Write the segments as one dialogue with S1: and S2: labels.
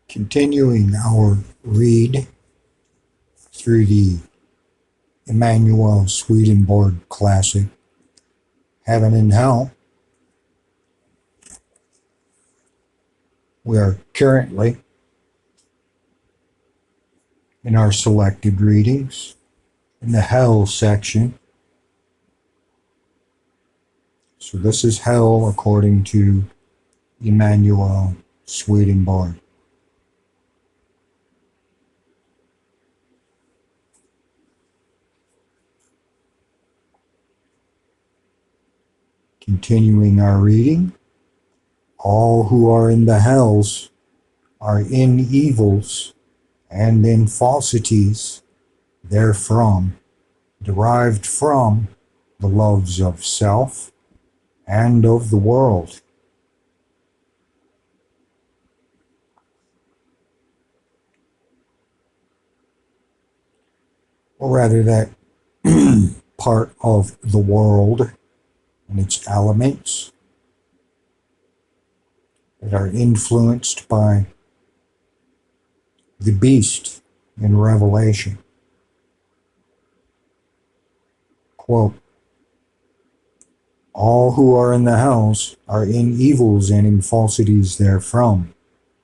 S1: Continuing our read through the Emanuel Swedenborg classic, Heaven and Hell, we are currently in our selected readings in the Hell section. So this is Hell according to Emanuel Swedenborg. Continuing our reading, all who are in the hells are in evils and in falsities therefrom, derived from the loves of self and of the world. Or rather, that part of the world and its elements that are influenced by the beast in Revelation. Quote, all who are in the hells are in evils and in falsities therefrom,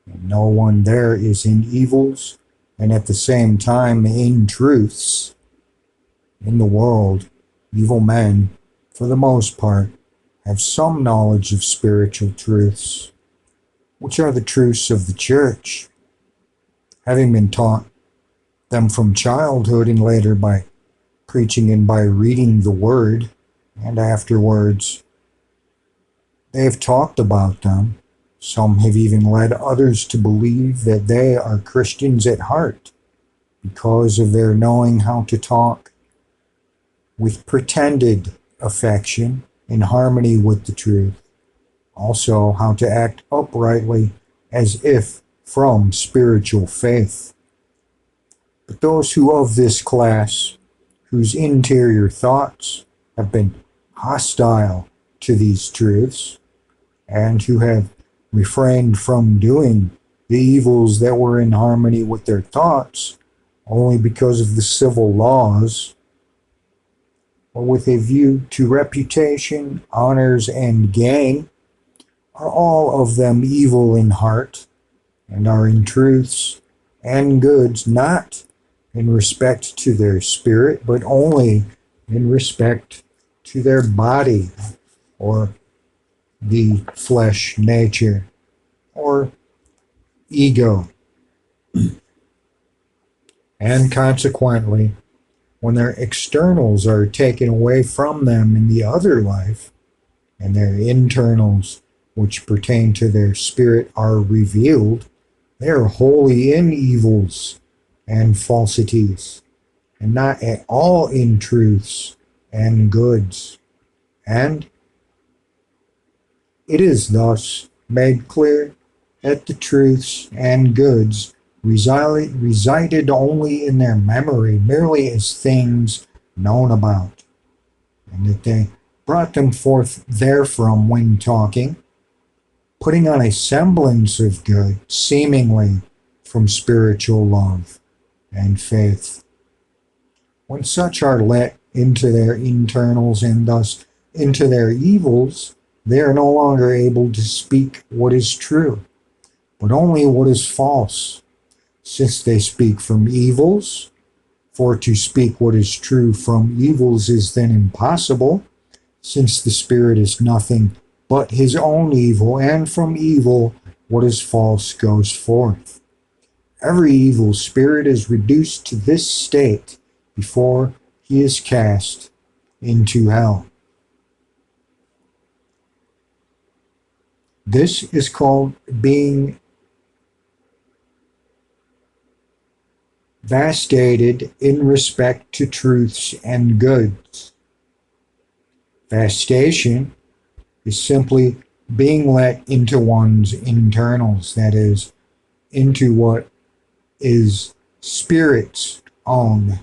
S1: and no one there is in evils and at the same time in truths. In the world, evil men, for the most part, have some knowledge of spiritual truths, which are the truths of the church, having been taught them from childhood and later by preaching and by reading the word, and afterwards they have talked about them. Some have even led others to believe that they are Christians at heart because of their knowing how to talk with pretended affection in harmony with the truth. Also, how to act uprightly as if from spiritual faith. But those who of this class, whose interior thoughts have been hostile to these truths, and who have refrained from doing the evils that were in harmony with their thoughts only because of the civil laws, or with a view to reputation, honors, and gain, are all of them evil in heart, and are in truths and goods not in respect to their spirit, but only in respect to their body, or the flesh nature, or ego. And consequently, when their externals are taken away from them in the other life, and their internals, which pertain to their spirit, are revealed, they are wholly in evils and falsities, and not at all in truths and goods. And it is thus made clear that the truths and goods resided only in their memory, merely as things known about, and that they brought them forth therefrom when talking, putting on a semblance of good, seemingly from spiritual love and faith. When such are let into their internals and thus into their evils, they are no longer able to speak what is true, but only what is false, since they speak from evils. For to speak what is true from evils is then impossible, since the spirit is nothing but his own evil, and from evil what is false goes forth. Every evil spirit is reduced to this state before he is cast into hell. This is called being vastated in respect to truths and goods. Vastation is simply being let into one's internals, that is, into what is spirit's own,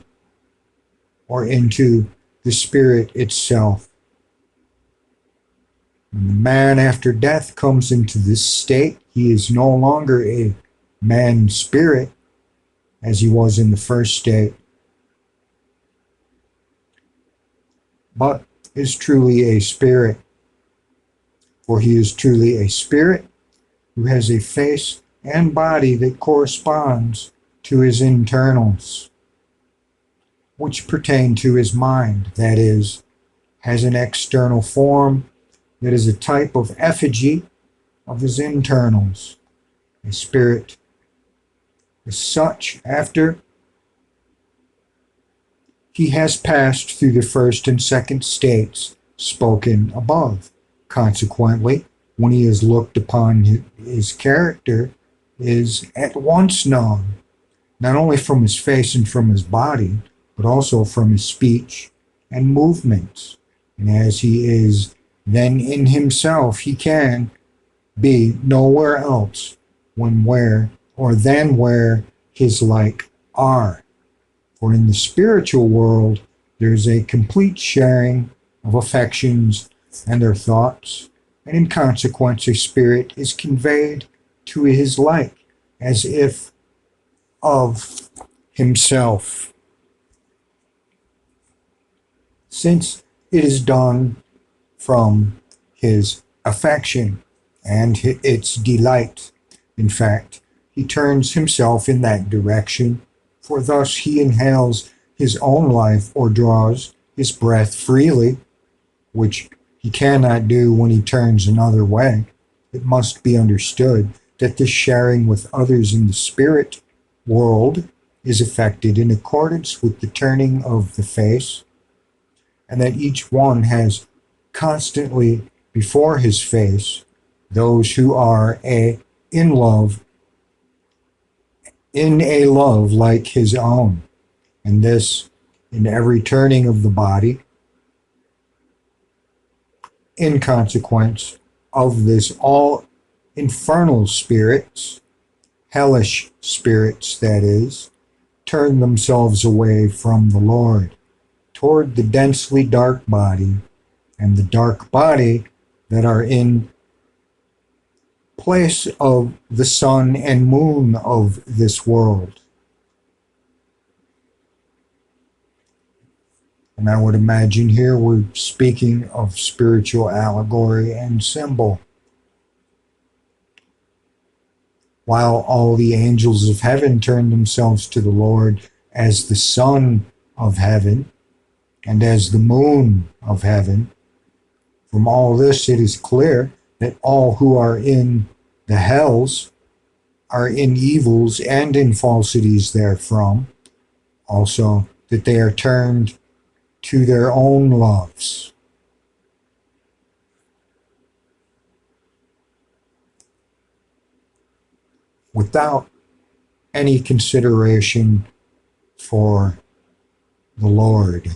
S1: or into the spirit itself. When the man after death comes into this state, he is no longer a man spirit as he was in the first state, but is truly a spirit. For he is truly a spirit who has a face and body that corresponds to his internals, which pertain to his mind, that is, has an external form that is a type of effigy of his internals. A spirit is such after he has passed through the first and second states spoken above. Consequently, when he is looked upon, his character is at once known, not only from his face and from his body, but also from his speech and movements. And as he is then in himself, he can be nowhere else when where or than where his like are. For in the spiritual world, there's a complete sharing of affections and their thoughts, and in consequence a spirit is conveyed to his like, as if of himself. Since it is done from his affection and its delight, in fact, he turns himself in that direction, for thus he inhales his own life or draws his breath freely, which he cannot do when he turns another way. It must be understood that this sharing with others in the spirit world is effected in accordance with the turning of the face, and that each one has constantly before his face those who are in a love like his own, and this in every turning of the body. In consequence of this, all infernal spirits, hellish spirits that is, turn themselves away from the Lord toward the densely dark body and the dark body that are in place of the sun and moon of this world. And I would imagine here we're speaking of spiritual allegory and symbol. While all the angels of heaven turn themselves to the Lord as the sun of heaven and as the moon of heaven, from all this it is clear that all who are in the hells are in evils and in falsities therefrom, also that they are turned to their own loves. Without any consideration for the Lord.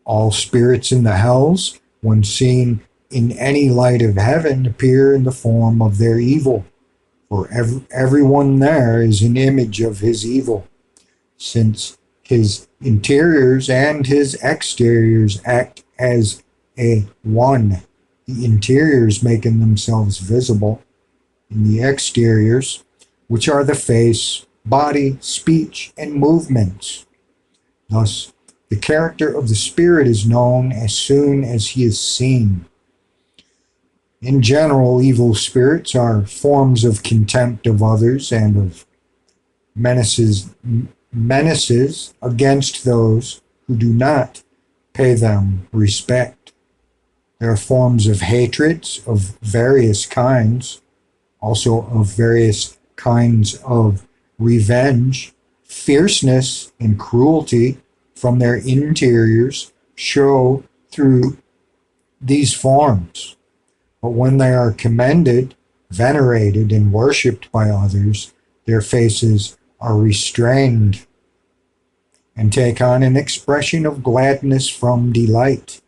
S1: All spirits in the hells, when seen in any light of heaven, appear in the form of their evil, for everyone there is an image of his evil, since his interiors and his exteriors act as a one, the interiors making themselves visible in the exteriors, which are the face, body, speech, and movements. Thus, the character of the spirit is known as soon as he is seen. In general, evil spirits are forms of contempt of others and of menaces against those who do not pay them respect. There are forms of hatreds of various kinds, also of various kinds of revenge, fierceness, and cruelty from their interiors show through these forms. But when they are commended, venerated, and worshipped by others, their faces are restrained and take on an expression of gladness from delight.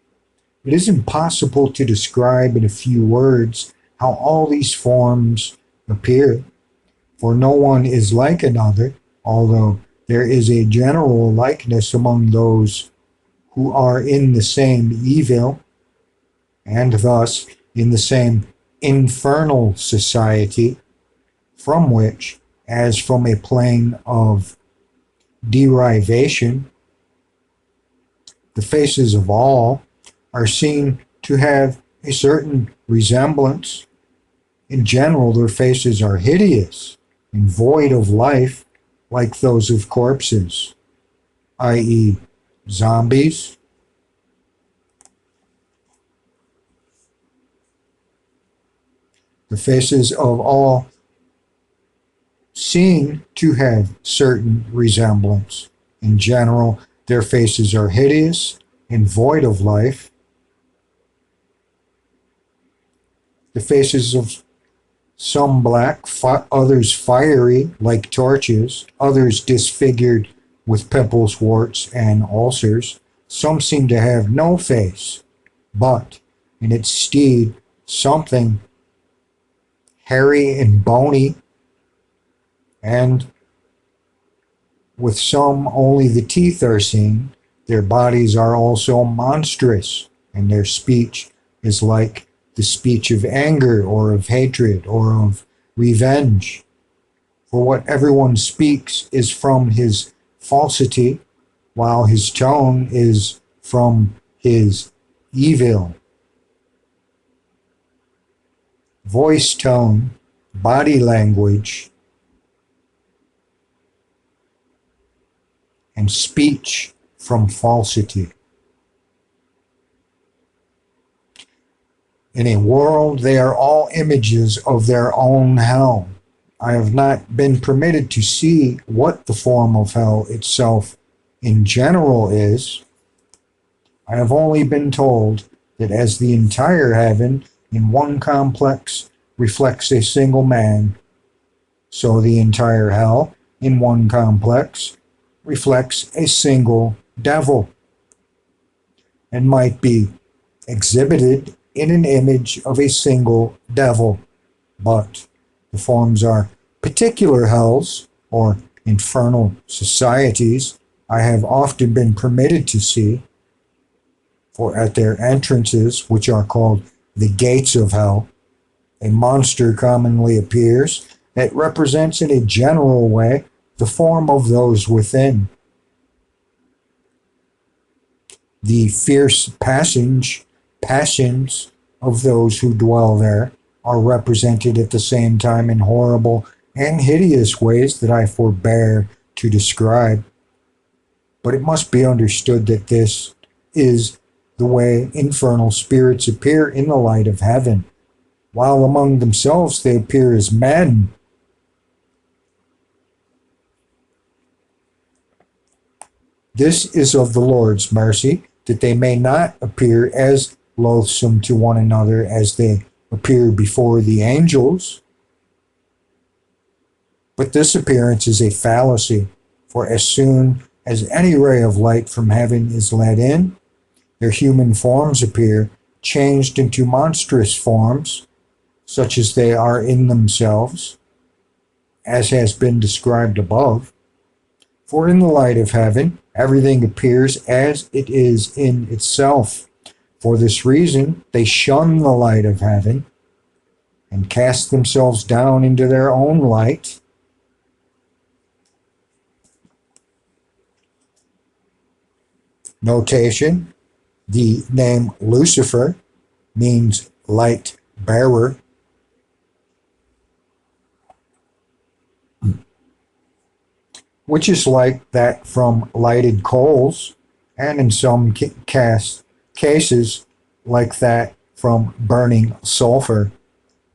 S1: It is impossible to describe in a few words how all these forms appear, for no one is like another, although there is a general likeness among those who are in the same evil, and thus in the same infernal society, from which, as from a plane of derivation, the faces of all are seen to have a certain resemblance. In general, their faces are hideous and void of life, like those of corpses, i.e., zombies. The faces of all seem to have certain resemblance. In general, their faces are hideous and void of life. The faces of some black, others fiery, like torches, others disfigured with pimples, warts, and ulcers. Some seem to have no face, but in its stead, something hairy and bony, and with some only the teeth are seen. Their bodies are also monstrous, and their speech is like the speech of anger or of hatred or of revenge. For what everyone speaks is from his falsity, while his tone is from his evil. Voice tone, body language, and speech from falsity. In a world, they are all images of their own hell. I have not been permitted to see what the form of hell itself in general is. I have only been told that as the entire heaven in one complex reflects a single man, so the entire hell in one complex reflects a single devil, and might be exhibited in an image of a single devil. But the forms are particular hells or infernal societies I have often been permitted to see, for at their entrances, which are called the gates of hell, a monster commonly appears that represents in a general way the form of those within. The fierce passions of those who dwell there are represented at the same time in horrible and hideous ways that I forbear to describe. But it must be understood that this is the way infernal spirits appear in the light of heaven, while among themselves they appear as men. This is of the Lord's mercy, that they may not appear as loathsome to one another as they appear before the angels. But this appearance is a fallacy, for as soon as any ray of light from heaven is let in, their human forms appear, changed into monstrous forms, such as they are in themselves, as has been described above. For in the light of heaven, everything appears as it is in itself. For this reason, they shun the light of heaven and cast themselves down into their own light. Notation: the name Lucifer means light bearer. Which is like that from lighted coals, and in some cases like that from burning sulfur.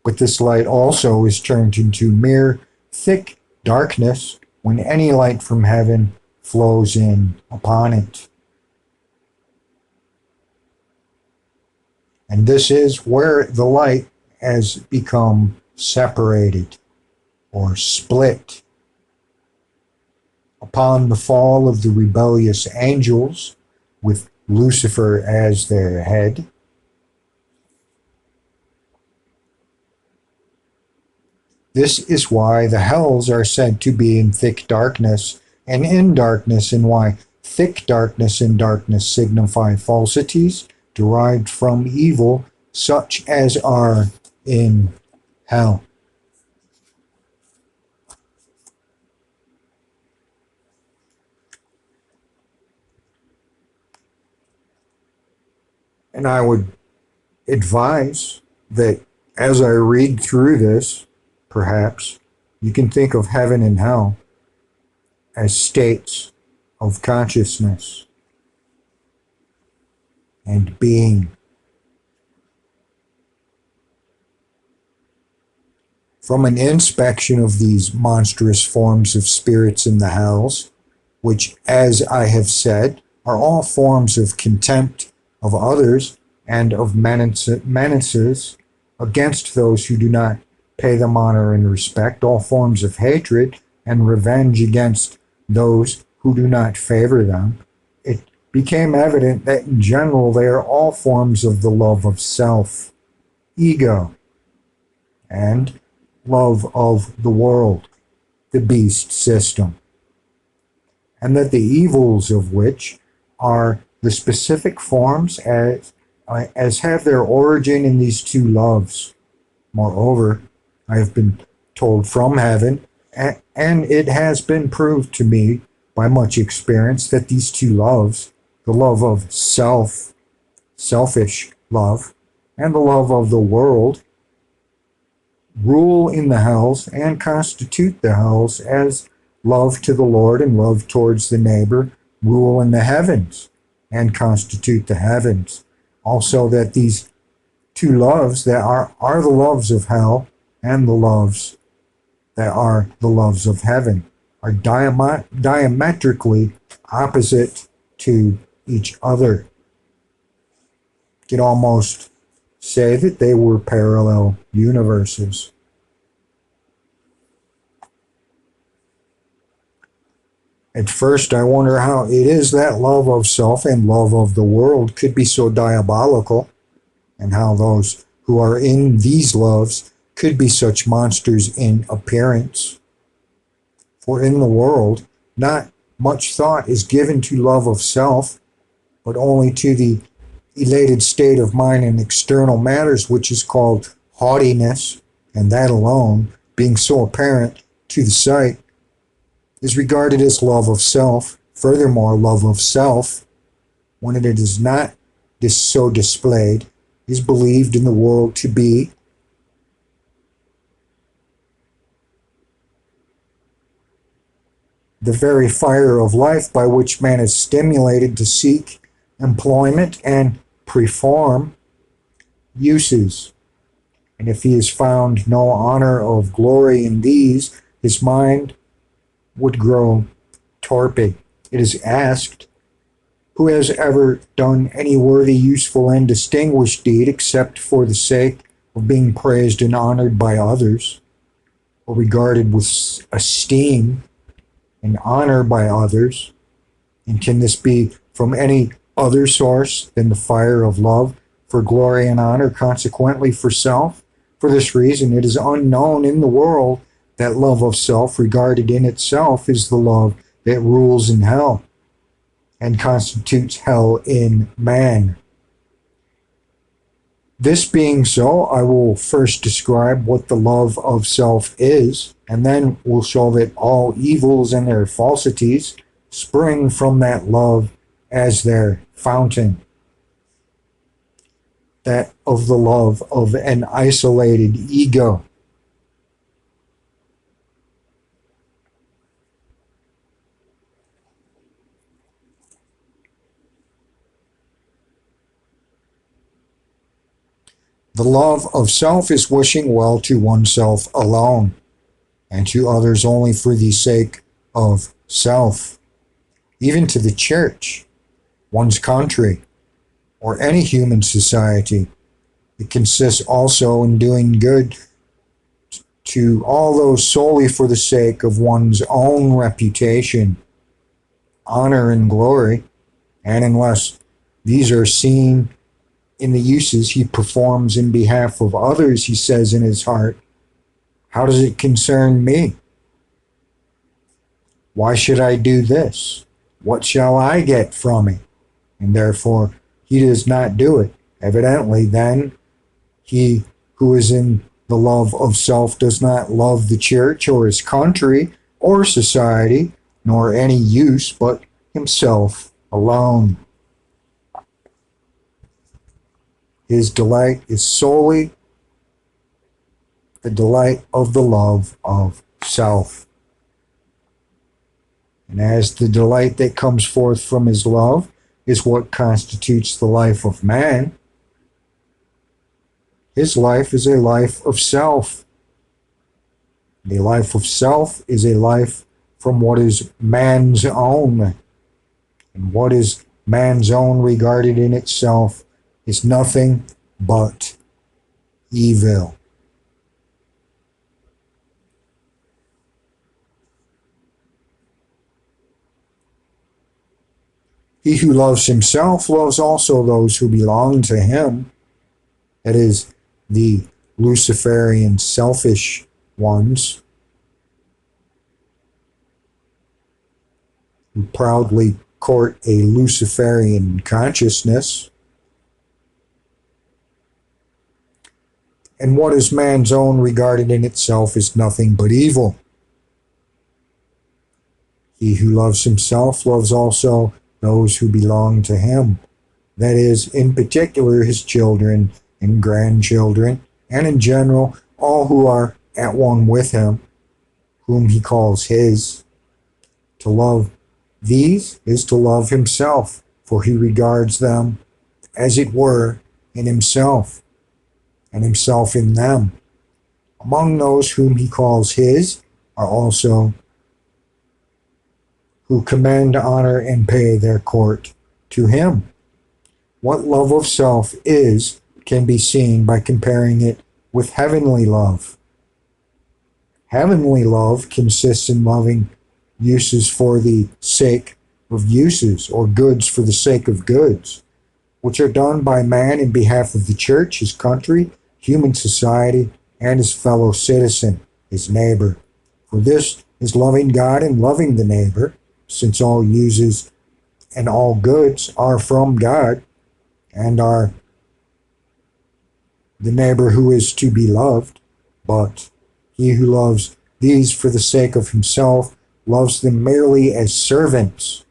S1: But this light also is turned into mere thick darkness when any light from heaven flows in upon it. And this is where the light has become separated or split. Upon the fall of the rebellious angels, with Lucifer as their head, this is why the hells are said to be in thick darkness and in darkness, and why thick darkness and darkness signify falsities derived from evil, such as are in hell. And I would advise that as I read through this, perhaps you can think of heaven and hell as states of consciousness and being. From an inspection of these monstrous forms of spirits in the hells, which, as I have said, are all forms of contempt of others and of menaces against those who do not pay them honor and respect, all forms of hatred and revenge against those who do not favor them, it became evident that in general they are all forms of the love of self, ego, and love of the world, the beast system, and that the evils of which are the specific forms as have their origin in these two loves. Moreover, I have been told from heaven, and it has been proved to me by much experience, that these two loves, the love of self, selfish love, and the love of the world, rule in the hells and constitute the hells, as love to the Lord and love towards the neighbor rule in the heavens and constitute the heavens. Also that these two loves that are the loves of hell and the loves that are the loves of heaven are diametrically opposite to each other. You could almost say that they were parallel universes. At first, I wonder how it is that love of self and love of the world could be so diabolical, and how those who are in these loves could be such monsters in appearance. For in the world, not much thought is given to love of self, but only to the elated state of mind in external matters, which is called haughtiness, and that alone, being so apparent to the sight, is regarded as love of self. Furthermore, love of self, when it is not so displayed, is believed in the world to be the very fire of life by which man is stimulated to seek employment and perform uses. And if he has found no honor of glory in these, his mind would grow torpid. It is asked, who has ever done any worthy, useful, and distinguished deed except for the sake of being praised and honored by others, or regarded with esteem and honor by others? And can this be from any other source than the fire of love for glory and honor, consequently for self? For this reason, it is unknown in the world that love of self, regarded in itself, is the love that rules in hell and constitutes hell in man. This being so, I will first describe what the love of self is, and then we'll show that all evils and their falsities spring from that love as their fountain. That of the love of an isolated ego. The love of self is wishing well to oneself alone, and to others only for the sake of self. Even to the church, one's country, or any human society. It consists also in doing good to all those solely for the sake of one's own reputation, honor, and glory, and unless these are seen in the uses he performs in behalf of others, he says in his heart, how does it concern me? Why should I do this? What shall I get from it? And therefore he does not do it. Evidently, then, he who is in The love of self does not love the church or his country or society, nor any use but himself alone. His delight is solely the delight of the love of self. And as the delight that comes forth from his love is what constitutes the life of man, his life is a life of self. The life of self is a life from what is man's own. And what is man's own regarded in itself is nothing but evil. He who loves himself loves also those who belong to him. That is, the Luciferian selfish ones who proudly court a Luciferian consciousness. And what is man's own regarded in itself is nothing but evil. He who loves himself loves also those who belong to him. That is, in particular, his children and grandchildren, and in general, all who are at one with him, whom he calls his. To love these is to love himself, for he regards them, as it were, in himself, and himself in them. Among those whom he calls his are also who commend, honor, and pay their court to him. What love of self is can be seen by comparing it with heavenly love. Heavenly love consists in loving uses for the sake of uses, or goods for the sake of goods, which are done by man in behalf of the church, his country, human society, and his fellow citizen, his neighbor. For this is loving God and loving the neighbor, since all uses and all goods are from God and are the neighbor who is to be loved. But he who loves these for the sake of himself loves them merely as servants,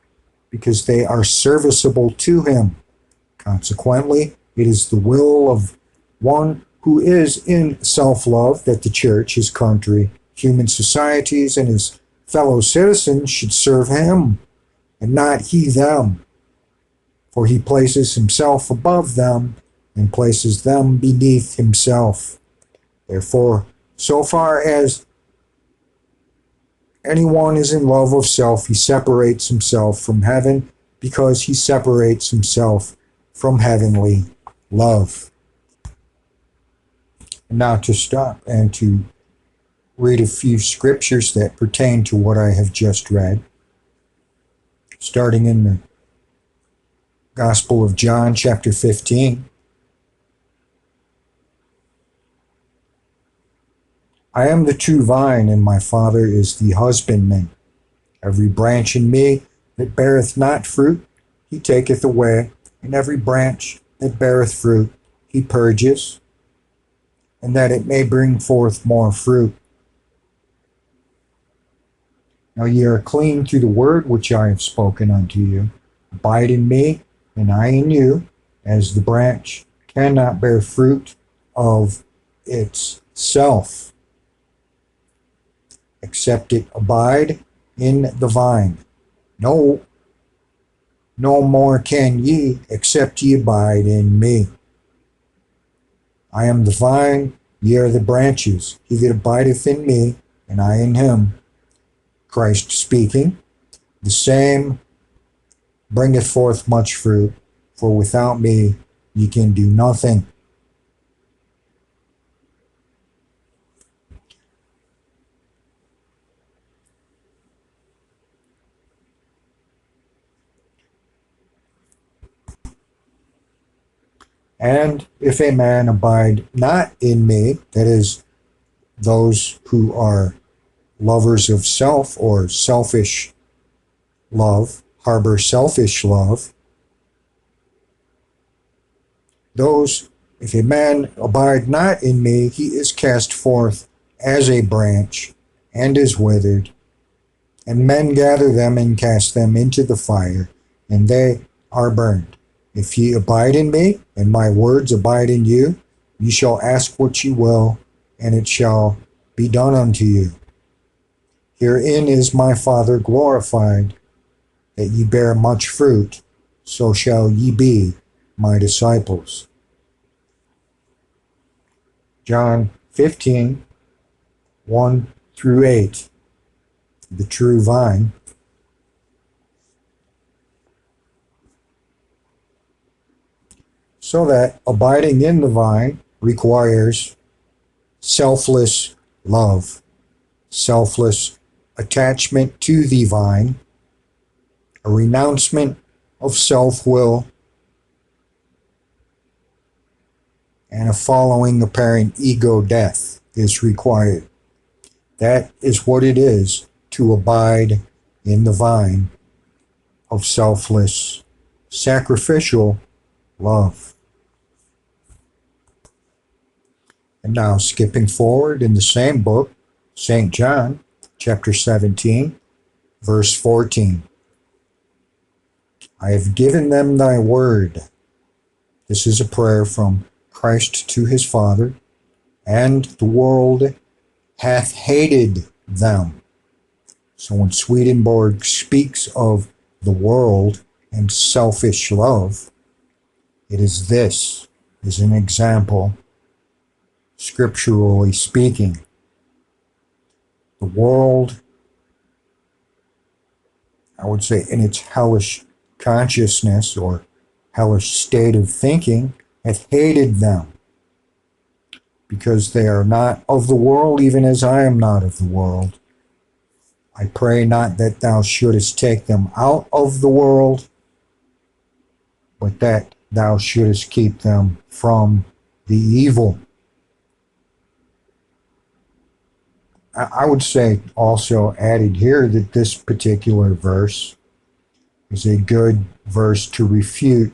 S1: because they are serviceable to him. Consequently, it is the will of one who is in self-love that the church, his country, human societies, and his fellow citizens should serve him, and not he them. For he places himself above them and places them beneath himself. Therefore, so far as anyone is in love of self, he separates himself from heaven, because he separates himself from heavenly love. And now to stop and to read a few scriptures that pertain to what I have just read, starting in the Gospel of John, chapter 15. I am the true vine, and my Father is the husbandman. Every branch in me that beareth not fruit, he taketh away, and every branch that beareth fruit, he purges, and that it may bring forth more fruit. Now ye are clean through the word which I have spoken unto you. Abide in me, and I in you, as the branch cannot bear fruit of itself, except it abide in the vine. No more can ye, except ye abide in me. I am the vine, ye are the branches. He that abideth in me, and I in him, Christ speaking, the same bringeth forth much fruit, for without me ye can do nothing. And if a man abide not in me, that is, those who are lovers of self or selfish love, harbor selfish love, those If a man abide not in me, he is cast forth as a branch, and is withered. And men gather them and cast them into the fire, and they are burned. If ye abide in me, and my words abide in you, ye shall ask what ye will, and it shall be done unto you. Herein is my Father glorified, that ye bear much fruit, so shall ye be my disciples. John 15, 1 through 8. The true vine. So that abiding in the vine requires selfless love, selfless attachment to the vine, a renouncement of self-will, and a following apparent ego death is required. That is what it is to abide in the vine of selfless, sacrificial love. And now skipping forward in the same book, St. John, chapter 17, verse 14. I have given them thy word. This is a prayer from Christ to his Father. And the world hath hated them. So when Swedenborg speaks of the world and selfish love, it is this as an example, scripturally speaking. The world, I would say in its hellish consciousness or hellish state of thinking, hath hated them, because they are not of the world, even as I am not of the world. I pray not that thou shouldest take them out of the world, but that thou shouldest keep them from the evil. I would say also added here that this particular verse is a good verse to refute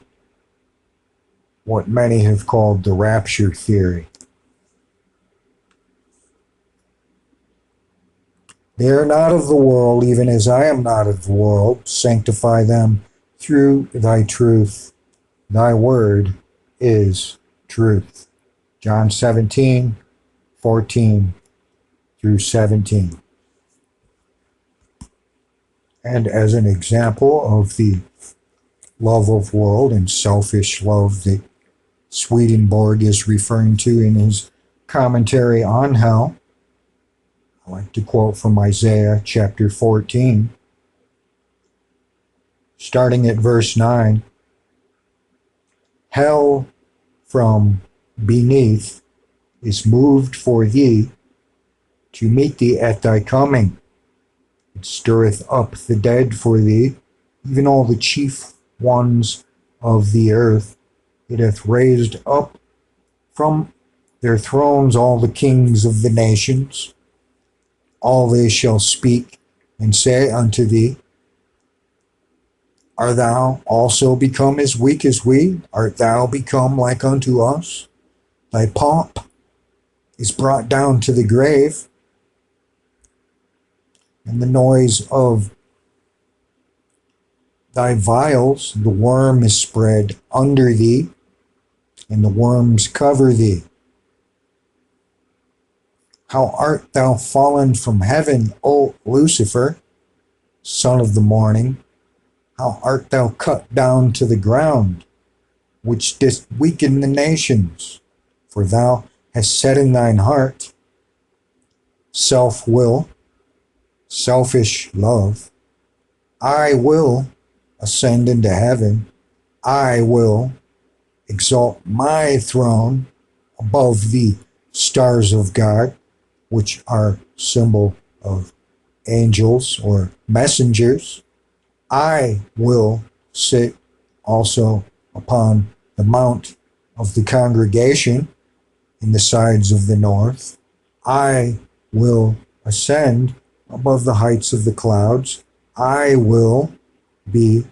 S1: what many have called the rapture theory. They are not of the world, even as I am not of the world. Sanctify them through thy truth. Thy word is truth. John 17, 14 through 17. And as an example of the love of world and selfish love that Swedenborg is referring to in his commentary on hell, I like to quote from Isaiah chapter 14, starting at verse 9. Hell from beneath is moved for thee to meet thee at thy coming. It stirreth up the dead for thee, even all the chief ones of the earth. It hath raised up from their thrones all the kings of the nations. All they shall speak and say unto thee, Art thou also become as weak as we? Art thou become like unto us? Thy pomp is brought down to the grave, and the noise of thy vials, the worm is spread under thee, and the worms cover thee. How art thou fallen from heaven, O Lucifer, son of the morning? How art thou cut down to the ground, which didst weaken the nations? For thou hast said in thine heart, self-will, selfish love, I will ascend into heaven. I will exalt my throne above the stars of God, which are symbol of angels or messengers. I will sit also upon the mount of the congregation in the sides of the north. I will ascend above the heights of the clouds. I will be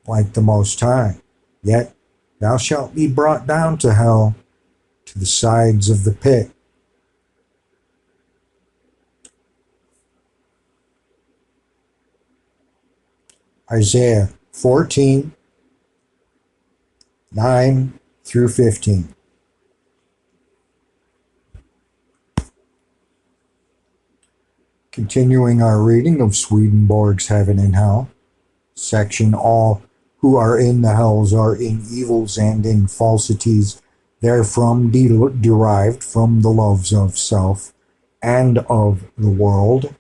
S1: like the Most High. Yet thou shalt be brought down to hell, to the sides of the pit. Isaiah 14, 9 through 15. Continuing our reading of Swedenborg's Heaven and Hell, section All who are in the hells are in evils and in falsities, therefrom derived from the loves of self and of the world.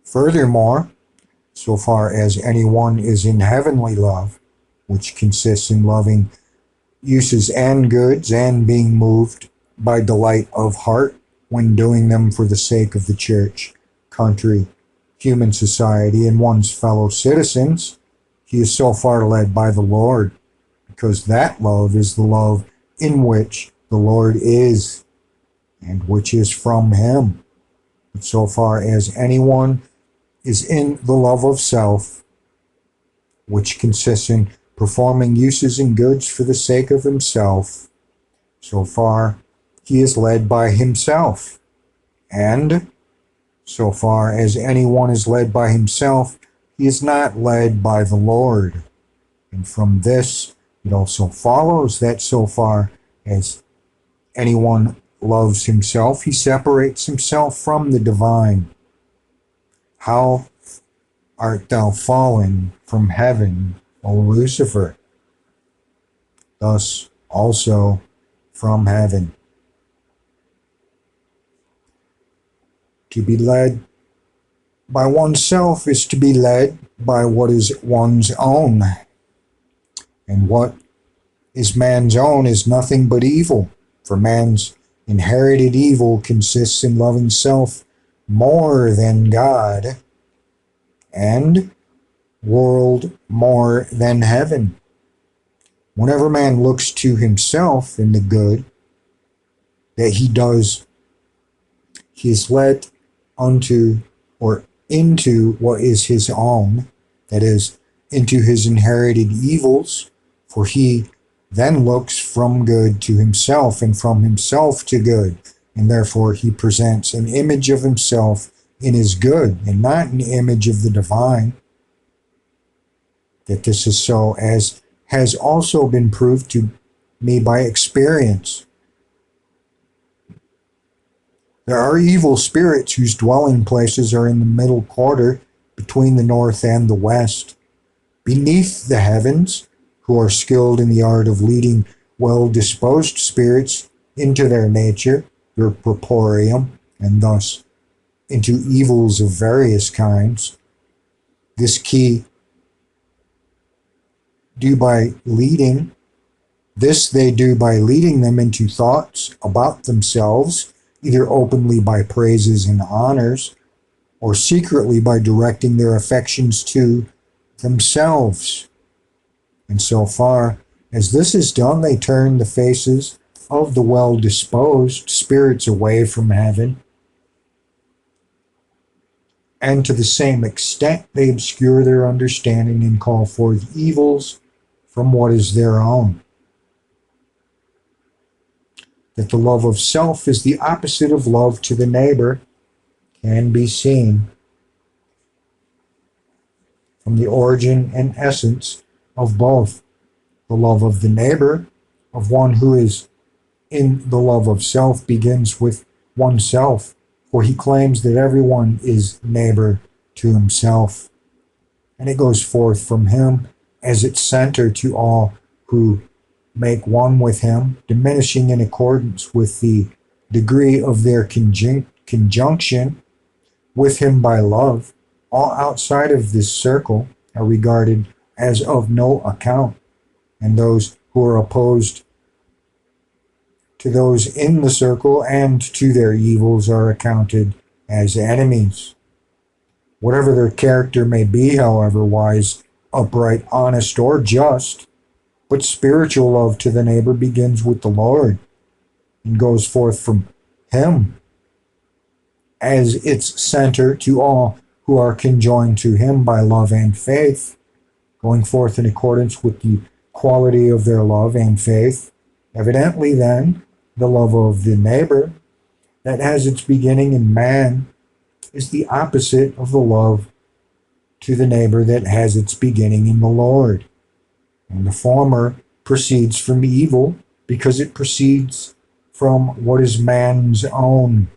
S1: Furthermore, so far as anyone is in heavenly love, which consists in loving uses and goods and being moved by delight of heart when doing them for the sake of the church, country, human society, and one's fellow citizens, he is so far led by the Lord, because that love is the love in which the Lord is, and which is from him. But so far as anyone is in the love of self, which consists in performing uses and goods for the sake of himself, so far he is led by himself. And so far as anyone is led by himself, he is not led by the Lord. And from this, it also follows that so far as anyone loves himself, he separates himself from the divine. How art thou fallen from heaven, O Lucifer? Thus also from heaven. To be led by oneself is to be led by what is one's own. And what is man's own is nothing but evil, for man's inherited evil consists in loving self more than God, and world more than heaven. Whenever man looks to himself in the good that he does, he is led unto or into what is his own, that is, into his inherited evils, for he then looks from good to himself and from himself to good, and therefore he presents an image of himself in his good and not an image of the divine. That this is so, as has also been proved to me by experience. There are evil spirits whose dwelling places are in the middle quarter between the north and the west, beneath the heavens, who are skilled in the art of leading well-disposed spirits into their nature, their corporeum, and thus into evils of various kinds. This they do by leading them into thoughts about themselves, either openly by praises and honors, or secretly by directing their affections to themselves. And so far as this is done, they turn the faces of the well-disposed spirits away from heaven, and to the same extent they obscure their understanding and call forth evils from what is their own. That the love of self is the opposite of love to the neighbor can be seen from the origin and essence of both. The love of the neighbor, of one who is in the love of self, begins with oneself, for he claims that everyone is neighbor to himself, and it goes forth from him as its center to all who make one with him, diminishing in accordance with the degree of their conjunction with him by love. All outside of this circle are regarded as of no account, and those who are opposed to those in the circle and to their evils are accounted as enemies. Whatever their character may be, however wise, upright, honest, or just, but spiritual love to the neighbor begins with the Lord and goes forth from him as its center to all who are conjoined to him by love and faith, going forth in accordance with the quality of their love and faith. Evidently, then, the love of the neighbor that has its beginning in man is the opposite of the love to the neighbor that has its beginning in the Lord. And the former proceeds from evil because it proceeds from what is man's own,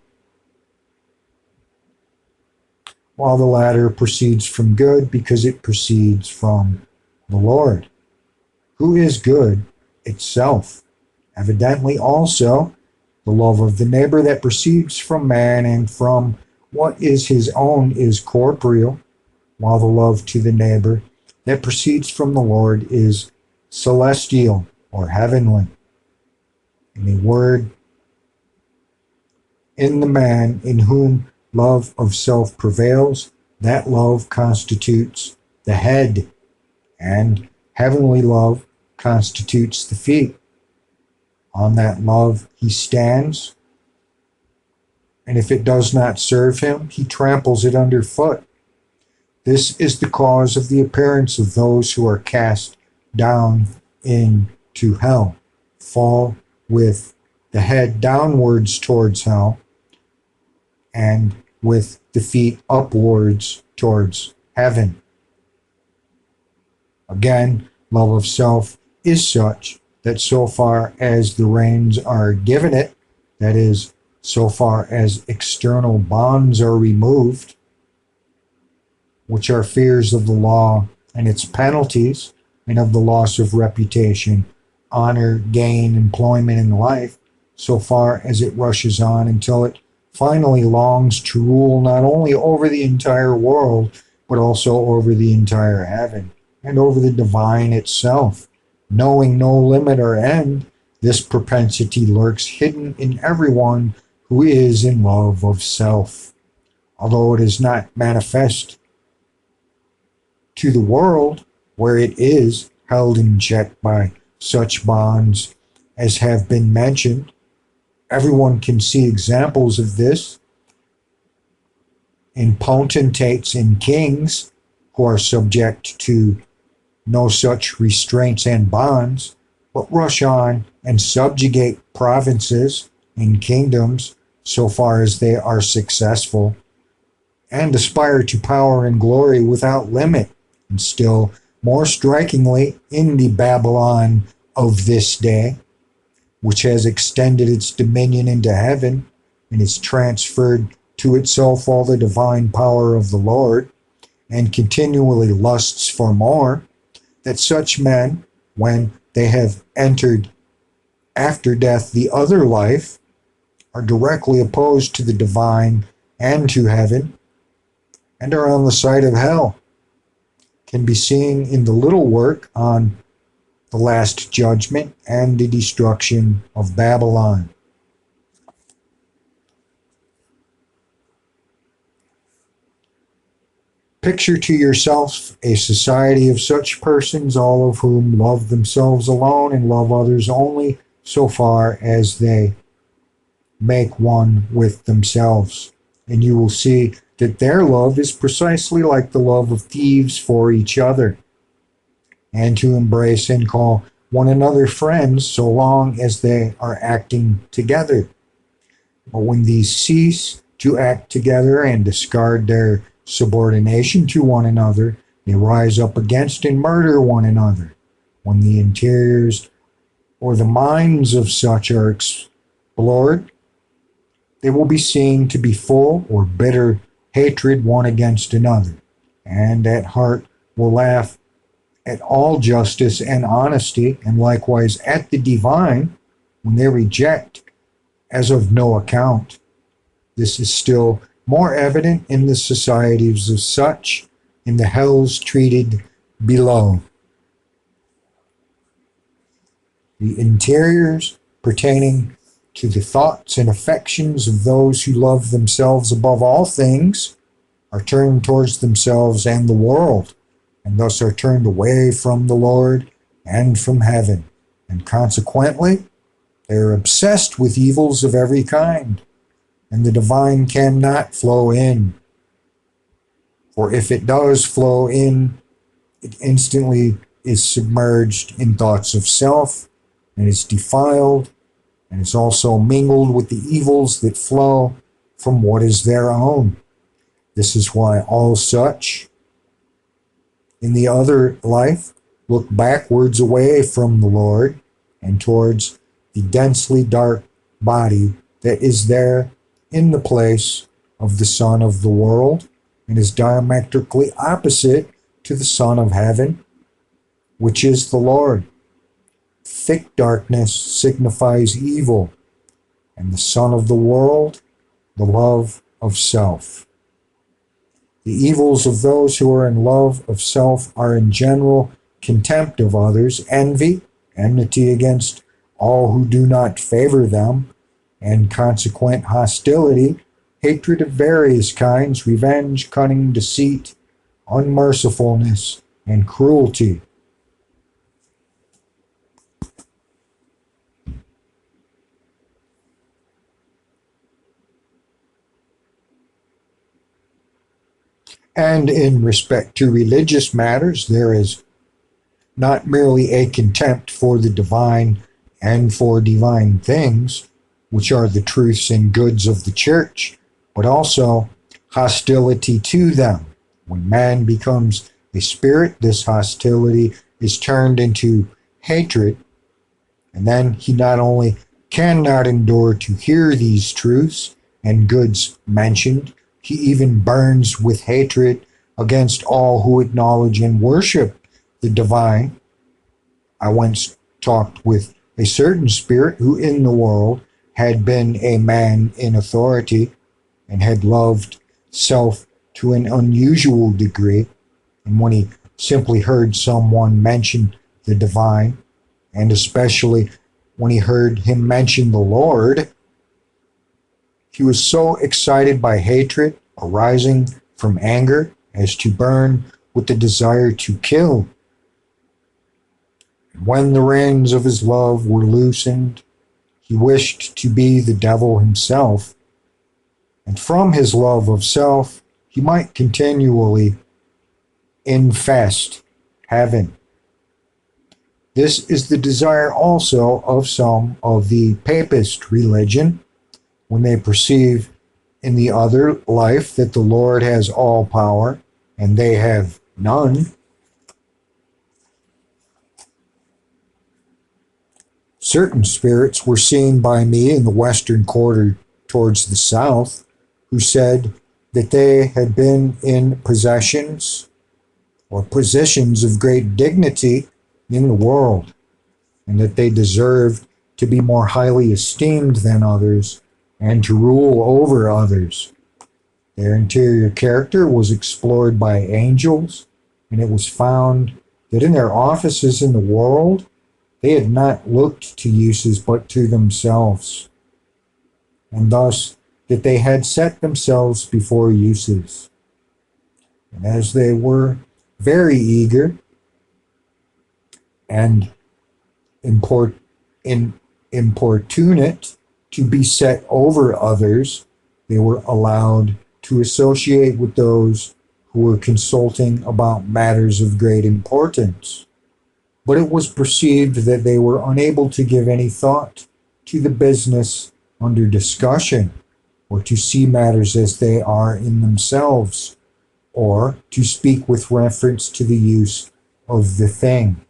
S1: while the latter proceeds from good because it proceeds from the Lord, who is good itself. Evidently also, the love of the neighbor that proceeds from man and from what is his own is corporeal, while the love to the neighbor that proceeds from the Lord is celestial or heavenly. In a word, in the man in whom love of self prevails, that love constitutes the head, and heavenly love constitutes the feet. On that love he stands, and if it does not serve him, he tramples it underfoot. This is the cause of the appearance of those who are cast down into hell, fall with the head downwards towards hell, and with the feet upwards towards heaven. Again, love of self is such that so far as the reins are given it, that is, so far as external bonds are removed, which are fears of the law and its penalties, and of the loss of reputation, honor, gain, employment, and life, so far as it rushes on until it finally longs to rule not only over the entire world, but also over the entire heaven, and over the divine itself. Knowing no limit or end, this propensity lurks hidden in everyone who is in love of self. Although it is not manifest to the world, where it is held in check by such bonds as have been mentioned, everyone can see examples of this in potentates and kings who are subject to no such restraints and bonds, but rush on and subjugate provinces and kingdoms so far as they are successful, and aspire to power and glory without limit. And still more strikingly, in the Babylon of this day, which has extended its dominion into heaven and has transferred to itself all the divine power of the Lord, and continually lusts for more, that such men, when they have entered after death the other life, are directly opposed to the divine and to heaven, and are on the side of hell, can be seen in the little work on the Last Judgment and the destruction of Babylon. Picture to yourself a society of such persons, all of whom love themselves alone and love others only so far as they make one with themselves. And you will see that their love is precisely like the love of thieves for each other, and to embrace and call one another friends so long as they are acting together. But when these cease to act together and discard their subordination to one another, they rise up against and murder one another. When the interiors or the minds of such are explored, they will be seen to be full or bitter hatred one against another, and at heart will laugh at all justice and honesty, and likewise at the divine, when they reject as of no account. This is still more evident in the societies of such in the hells treated below. The interiors pertaining to the thoughts and affections of those who love themselves above all things are turned towards themselves and the world, and thus are turned away from the Lord and from heaven, and consequently they are obsessed with evils of every kind, and the divine cannot flow in. For if it does flow in, it instantly is submerged in thoughts of self and is defiled and is also mingled with the evils that flow from what is their own. This is why all such in the other life look backwards away from the Lord and towards the densely dark body that is there in the place of the Son of the world and is diametrically opposite to the Son of heaven, which is the Lord. Thick darkness signifies evil, and the Son of the world, the love of self. The evils of those who are in love of self are in general contempt of others, envy, enmity against all who do not favor them, and consequent hostility, hatred of various kinds, revenge, cunning, deceit, unmercifulness, and cruelty. And in respect to religious matters, there is not merely a contempt for the divine and for divine things, which are the truths and goods of the church, but also hostility to them. When man becomes a spirit, this hostility is turned into hatred, and then he not only cannot endure to hear these truths and goods mentioned, he even burns with hatred against all who acknowledge and worship the divine. I once talked with a certain spirit who in the world had been a man in authority and had loved self to an unusual degree. And when he simply heard someone mention the divine, and especially when he heard him mention the Lord, he was so excited by hatred arising from anger as to burn with the desire to kill. When the reins of his love were loosened, he wished to be the devil himself, and from his love of self, he might continually infest heaven. This is the desire also of some of the papist religion, when they perceive in the other life that the Lord has all power and they have none. Certain spirits were seen by me in the western quarter towards the south, who said that they had been in possessions or positions of great dignity in the world, and that they deserved to be more highly esteemed than others and to rule over others. Their interior character was explored by angels, and it was found that in their offices in the world, they had not looked to uses but to themselves, and thus that they had set themselves before uses. And as they were very eager and importunate to be set over others, they were allowed to associate with those who were consulting about matters of great importance. But it was perceived that they were unable to give any thought to the business under discussion, or to see matters as they are in themselves, or to speak with reference to the use of the thing,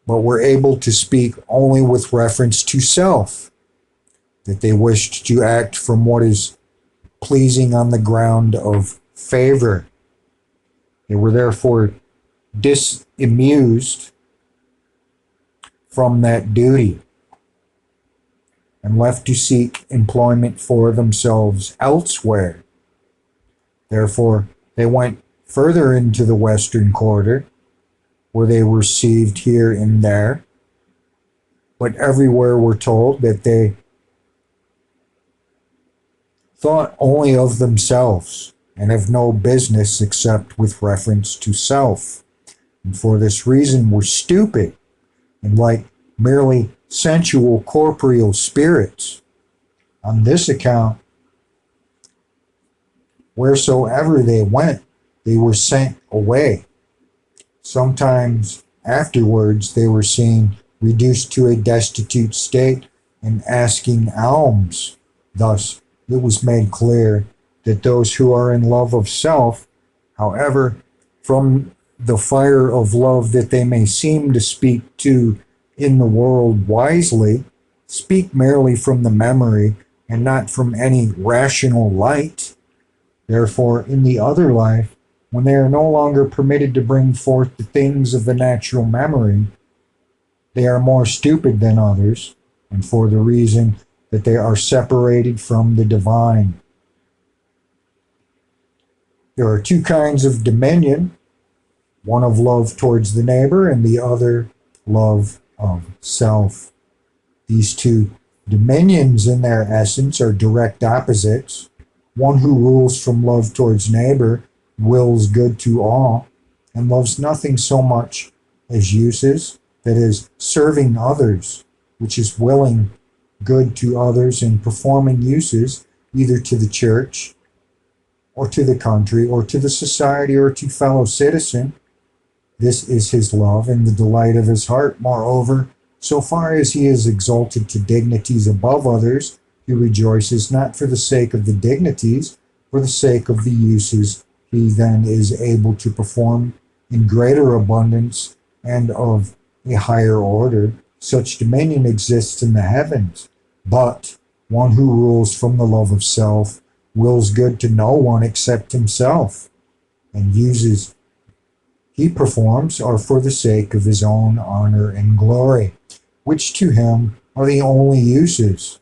S1: but were able to speak only with reference to self, that they wished to act from what is pleasing on the ground of favor. They were therefore disamused from that duty and left to seek employment for themselves elsewhere. Therefore, they went further into the western quarter, where they were received here and there, but everywhere were told that they thought only of themselves and of no business except with reference to self, and for this reason were stupid and like merely sensual corporeal spirits. On this account, wheresoever they went, they were sent away. Sometimes afterwards they were seen reduced to a destitute state and asking alms. Thus, it was made clear that those who are in love of self, however, from the fire of love that they may seem to speak to in the world wisely, speak merely from the memory and not from any rational light. Therefore, in the other life, when they are no longer permitted to bring forth the things of the natural memory, they are more stupid than others, and for the reason that they are separated from the divine. There are two kinds of dominion, one of love towards the neighbor and the other love of self. These two dominions in their essence are direct opposites. One who rules from love towards neighbor wills good to all and loves nothing so much as uses, that is, serving others, which is willing good to others and performing uses either to the church or to the country or to the society or to fellow citizen. This is his love and the delight of his heart. Moreover, so far as he is exalted to dignities above others, he rejoices not for the sake of the dignities, for the sake of the uses he then is able to perform in greater abundance and of a higher order. Such dominion exists in the heavens, but one who rules from the love of self wills good to no one except himself, and uses he performs are for the sake of his own honor and glory, which to him are the only uses.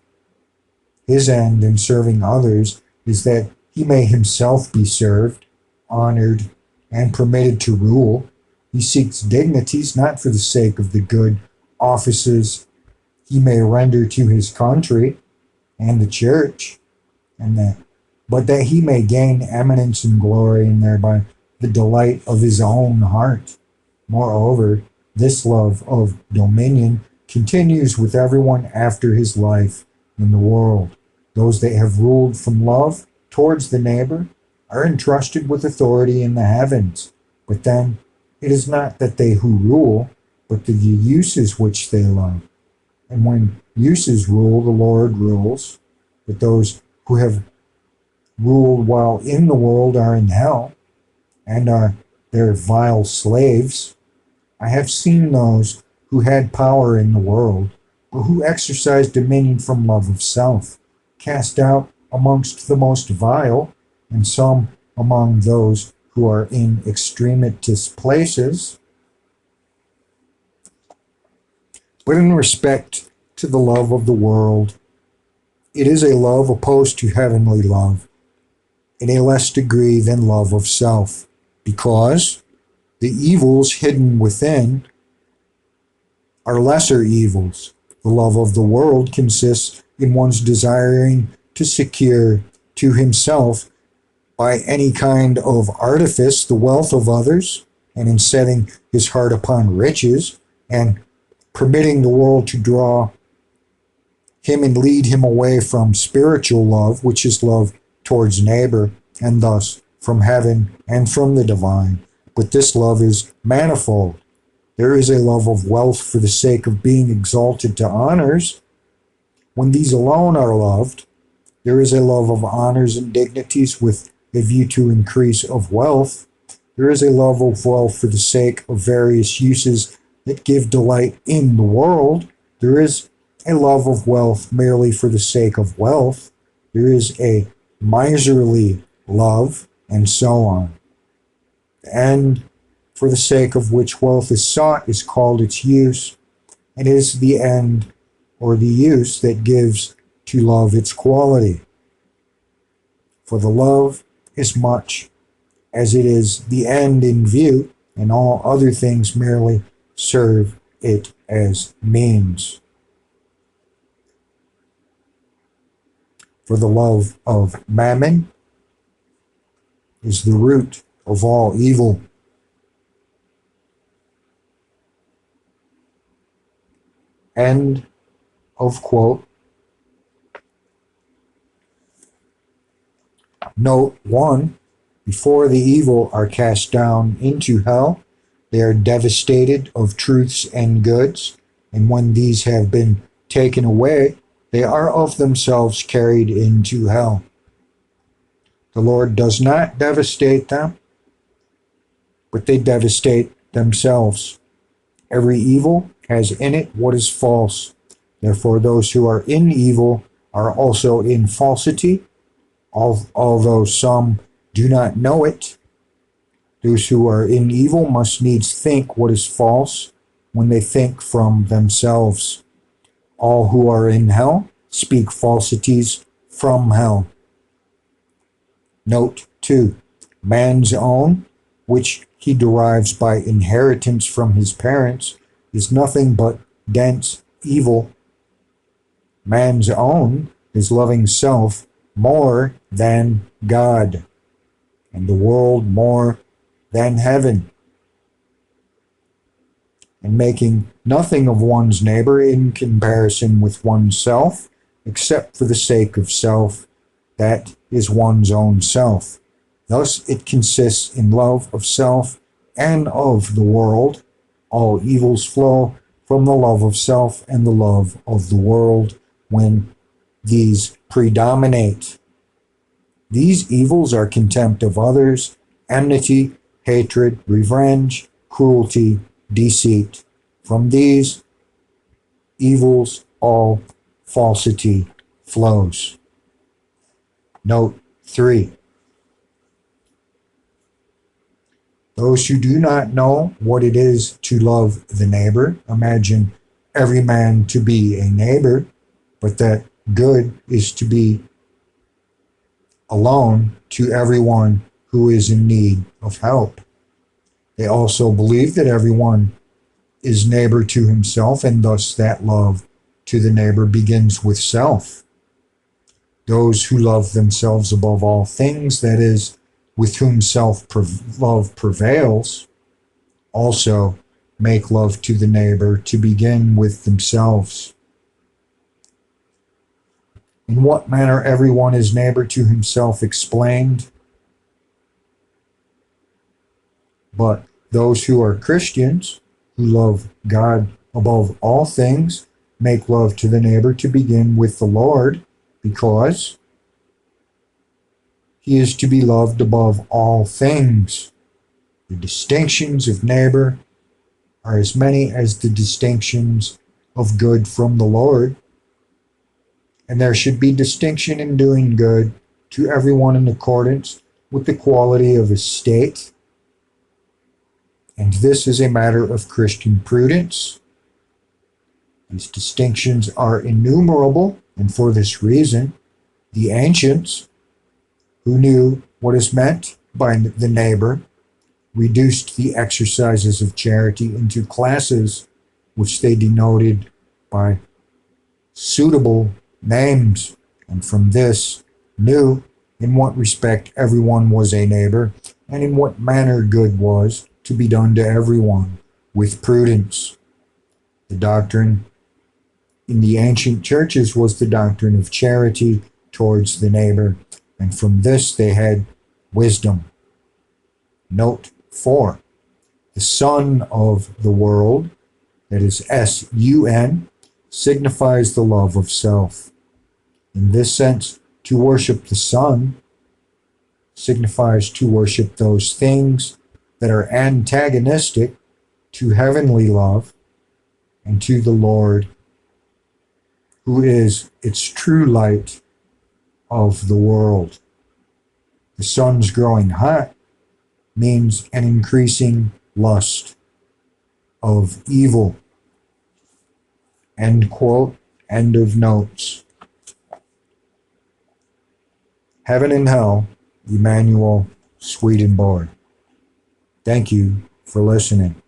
S1: His end in serving others is that he may himself be served, honored, and permitted to rule. He seeks dignities not for the sake of the good offices he may render to his country and the church, but that he may gain eminence and glory and thereby the delight of his own heart. Moreover, this love of dominion continues with everyone after his life in the world. Those that have ruled from love towards the neighbor are entrusted with authority in the heavens. But then it is not that they who rule, but the uses which they love. And when uses rule, the Lord rules. But those who have ruled while in the world are in hell, and are their vile slaves. I have seen those who had power in the world, but who exercised dominion from love of self, cast out amongst the most vile, and some among those who are in extremitous places. But in respect to the love of the world, it is a love opposed to heavenly love, in a less degree than love of self, because the evils hidden within are lesser evils. The love of the world consists in one's desiring to secure to himself by any kind of artifice the wealth of others, and in setting his heart upon riches, and permitting the world to draw him and lead him away from spiritual love, which is love towards neighbor, and thus from heaven and from the divine. But this love is manifold. There is a love of wealth for the sake of being exalted to honors. When these alone are loved, there is a love of honors and dignities with a view to increase of wealth. There is a love of wealth for the sake of various uses that give delight in the world. There is a love of wealth merely for the sake of wealth. There is a miserly love, and so on. The end for the sake of which wealth is sought is called its use, and it is the end or the use that gives to love its quality. For the love is much as it is the end in view, and all other things merely serve it as means. For the love of mammon is the root of all evil. End of quote. Note 1. Before the evil are cast down into hell, They are devastated of truths and goods, and when these have been taken away, they are of themselves carried into hell. The Lord does not devastate them, but they devastate themselves. Every evil has in it what is false. Therefore, those who are in evil are also in falsity, although some do not know it. Those who are in evil must needs think what is false when they think from themselves. All who are in hell speak falsities from hell. Note 2. Man's own, which he derives by inheritance from his parents, is nothing but dense evil. Man's own is loving self more than God, and the world more than heaven, and making nothing of one's neighbor in comparison with oneself, except for the sake of self, that is one's own self. Thus it consists in love of self and of the world. All evils flow from the love of self and the love of the world when these predominate. These evils are contempt of others, enmity, hatred, revenge, cruelty, deceit. From these evils all falsity flows. Note 3. Those who do not know what it is to love the neighbor imagine every man to be a neighbor, but that good is to be alone to everyone who is in need of help. They also believe that everyone is neighbor to himself, and thus that love to the neighbor begins with self. Those who love themselves above all things, that is, with whom self-love prevails, also make love to the neighbor to begin with themselves. In what manner everyone is neighbor to himself explained. But those who are Christians, who love God above all things, make love to the neighbor to begin with the Lord, because he is to be loved above all things. The distinctions of neighbor are as many as the distinctions of good from the Lord, and there should be distinction in doing good to everyone in accordance with the quality of his state. And this is a matter of Christian prudence. These distinctions are innumerable, and for this reason, the ancients, who knew what is meant by the neighbor, reduced the exercises of charity into classes which they denoted by suitable names, and from this knew in what respect everyone was a neighbor, and in what manner good was to be done to everyone with prudence. The doctrine in the ancient churches was the doctrine of charity towards the neighbor, and from this they had wisdom. Note 4. The Son of the world, that is S-U-N, signifies the love of self. In this sense, to worship the Son signifies to worship those things that are antagonistic to heavenly love and to the Lord, who is its true light of the world. The sun's growing hot means an increasing lust of evil. End quote. End of notes. Heaven and Hell, Emanuel Swedenborg. Thank you for listening.